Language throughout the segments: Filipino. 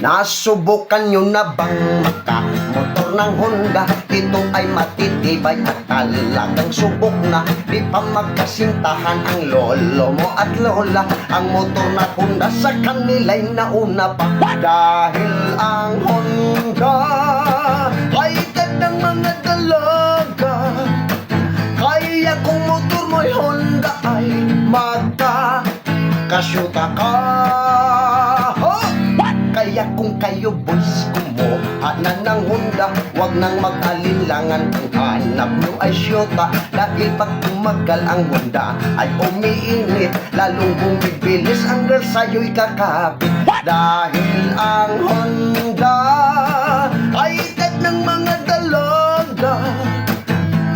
Nasubukan nyo na bang motor ng Honda? Ito ay matitibay at talagang subok na. Di pa magkasintahan ang lolo mo at lola. Ang motor na Honda sa kanila'y nauna pa. Dahil ang Honda ay ng mga dalaga. Kaya kung motor mo'y Honda ay magkakasyuta ka. Kaya kung kayo boys kumuha na ng Honda, wag nang mag-alinlangan kung hanap nyo ay syota. Dahil pag tumagal ang Honda ay umiinit, lalong bumibilis ang girl sa'yo'y kakapit. Dahil ang Honda ay edad ng mga dalaga.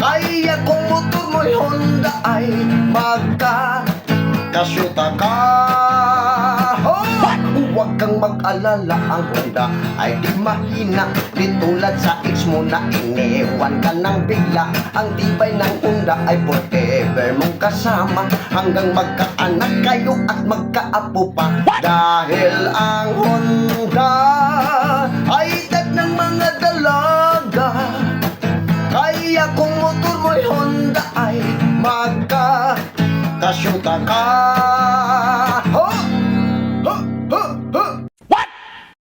Kaya kung motor mo'y Honda ay magkakasyuta ka. Huwag kang mag-alala, ang Honda ay di mahina. Di tulad sa ex mo na iniwan ka ng bigla. Ang tibay ng Honda ay forever mong kasama, hanggang magkaanak kayo at magkaapo pa. Dahil ang